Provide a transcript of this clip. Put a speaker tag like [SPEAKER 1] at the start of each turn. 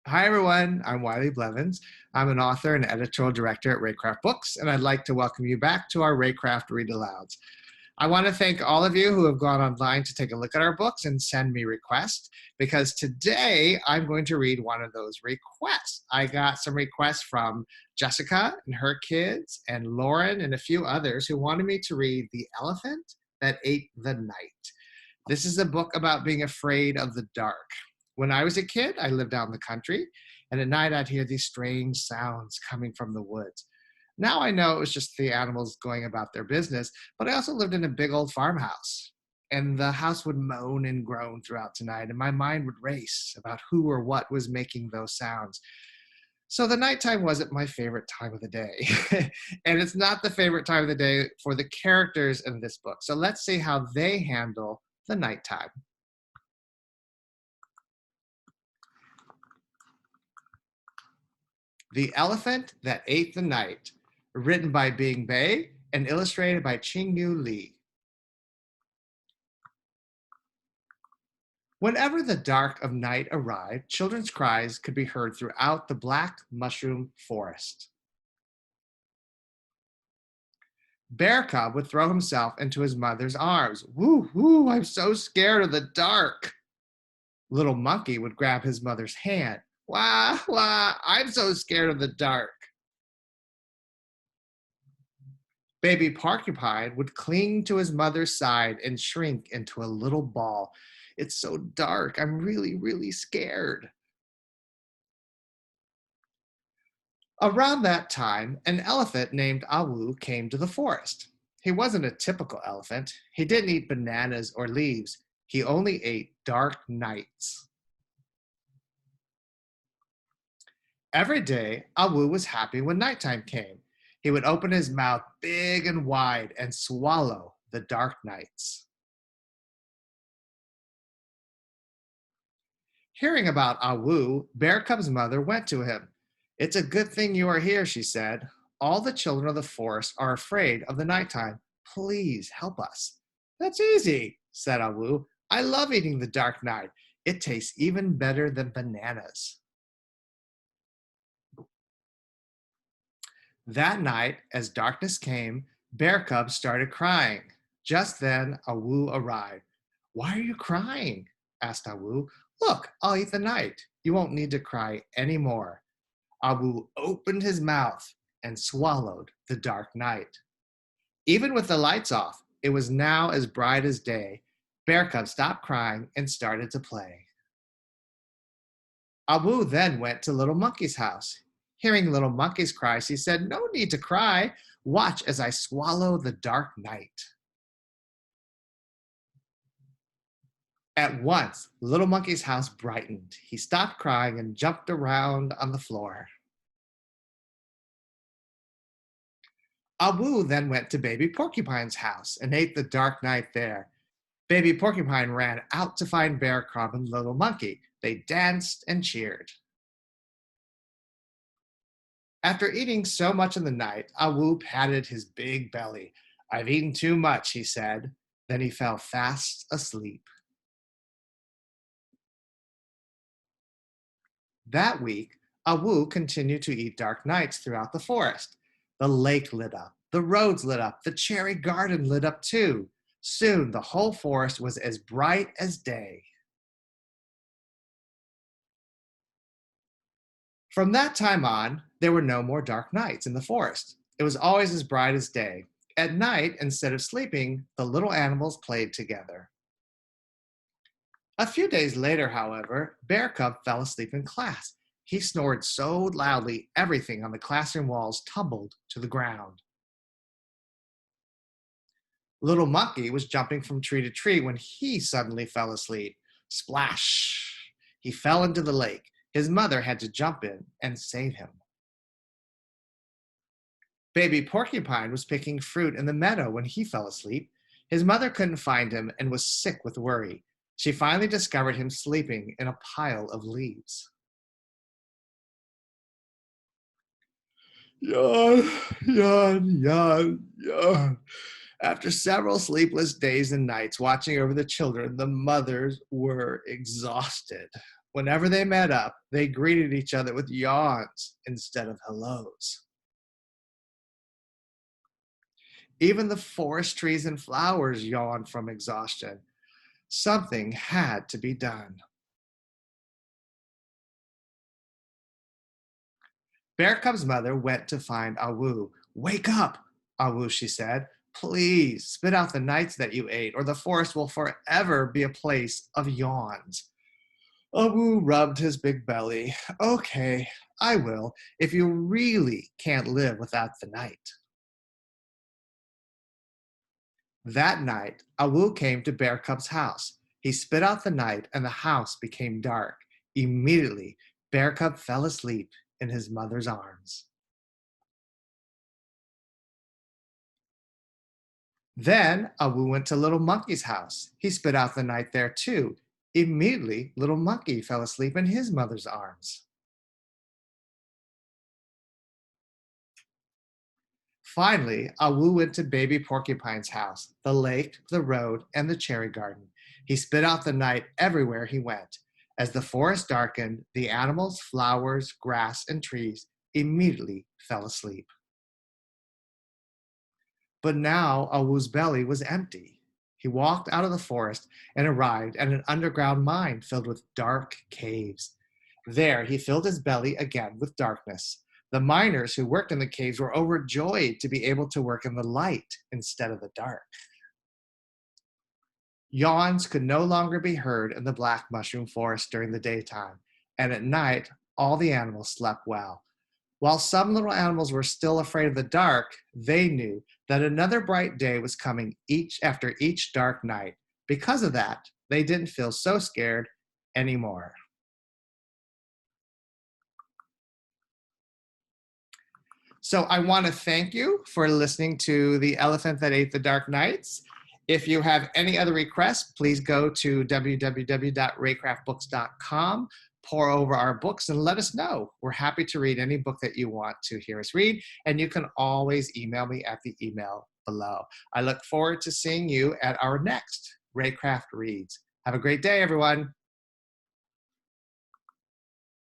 [SPEAKER 1] Hi, everyone. I'm Wiley Blevins. I'm an author and editorial director at Reycraft Books, and I'd like to welcome you back to our Reycraft Read Alouds. I want to thank all of you who have gone online to take a look at our books and send me requests, because today I'm going to read one of those requests. I got some requests from Jessica and her kids, and Lauren and a few others who wanted me to read The Elephant That Ate the Night. This is a book about being afraid of the dark. When I was a kid, I lived out in the country, and at night I'd hear these strange sounds coming from the woods. Now I know it was just the animals going about their business, but I also lived in a big old farmhouse. And the house would moan and groan throughout the night, and my mind would race about who or what was making those sounds. So the nighttime wasn't my favorite time of the day. And it's not the favorite time of the day for the characters in this book. So let's see how they handle the nighttime. The Elephant That Ate the Night, written by Bing Bei and illustrated by Qingyu Li. Whenever the dark of night arrived, children's cries could be heard throughout the black mushroom forest. Bear Cub would throw himself into his mother's arms. Woo, woo, I'm so scared of the dark. Little Monkey would grab his mother's hand. Wah, wah, I'm so scared of the dark. Baby Porcupine would cling to his mother's side and shrink into a little ball. It's so dark, I'm really, really scared. Around that time, an elephant named Awu came to the forest. He wasn't a typical elephant. He didn't eat bananas or leaves. He only ate dark nights. Every day, Awu was happy when nighttime came. He would open his mouth big and wide and swallow the dark nights. Hearing about Awu, Bear Cub's mother went to him. It's a good thing you are here, she said. All the children of the forest are afraid of the nighttime. Please help us. That's easy, said Awu. I love eating the dark night. It tastes even better than bananas. That night, as darkness came, Bear Cub started crying. Just then, Awu arrived. Why are you crying? Asked Awu. Look, I'll eat the night. You won't need to cry anymore. Awu opened his mouth and swallowed the dark night. Even with the lights off, it was now as bright as day. Bear Cub stopped crying and started to play. Awu then went to Little Monkey's house. Hearing Little Monkey's cries, he said, No need to cry. Watch as I swallow the dark night. At once, Little Monkey's house brightened. He stopped crying and jumped around on the floor. Awu then went to Baby Porcupine's house and ate the dark night there. Baby Porcupine ran out to find Bear Cub and Little Monkey. They danced and cheered. After eating so much in the night, Awu patted his big belly. I've eaten too much, he said. Then he fell fast asleep. That week, Awu continued to eat dark nights throughout the forest. The lake lit up, the roads lit up, the cherry garden lit up too. Soon, the whole forest was as bright as day. From that time on, there were no more dark nights in the forest. It was always as bright as day. At night, instead of sleeping, the little animals played together. A few days later, however, Bear Cub fell asleep in class. He snored so loudly, everything on the classroom walls tumbled to the ground. Little Monkey was jumping from tree to tree when he suddenly fell asleep. Splash! He fell into the lake. His mother had to jump in and save him. Baby Porcupine was picking fruit in the meadow when he fell asleep. His mother couldn't find him and was sick with worry. She finally discovered him sleeping in a pile of leaves. Yawn, yawn, yawn, yawn. After several sleepless days and nights watching over the children, the mothers were exhausted. Whenever they met up, they greeted each other with yawns instead of hellos. Even the forest trees and flowers yawned from exhaustion. Something had to be done. Bear Cub's mother went to find Awu. Wake up, Awu, she said. Please spit out the nights that you ate, or the forest will forever be a place of yawns. Awu rubbed his big belly. Okay, I will, if you really can't live without the night. That night, Awu came to Bear Cub's house. He spit out the night, and the house became dark. Immediately, Bear Cub fell asleep in his mother's arms. Then Awu went to Little Monkey's house. He spit out the night there too. Immediately, Little Monkey fell asleep in his mother's arms. Finally, Awu went to Baby Porcupine's house, the lake, the road, and the cherry garden. He spit out the night everywhere he went. As the forest darkened, the animals, flowers, grass, and trees immediately fell asleep. But now Awu's belly was empty. He walked out of the forest and arrived at an underground mine filled with dark caves. There, he filled his belly again with darkness. The miners who worked in the caves were overjoyed to be able to work in the light instead of the dark. Yawns could no longer be heard in the black mushroom forest during the daytime, and at night, all the animals slept well. While some little animals were still afraid of the dark, they knew that another bright day was coming after each dark night. Because of that, they didn't feel so scared anymore. So I want to thank you for listening to The Elephant That Ate the Dark Nights. If you have any other requests, please go to www.reycraftbooks.com, pour over our books, and let us know. We're happy to read any book that you want to hear us read, and you can always email me at the email below. I look forward to seeing you at our next Reycraft Reads. Have a great day, everyone.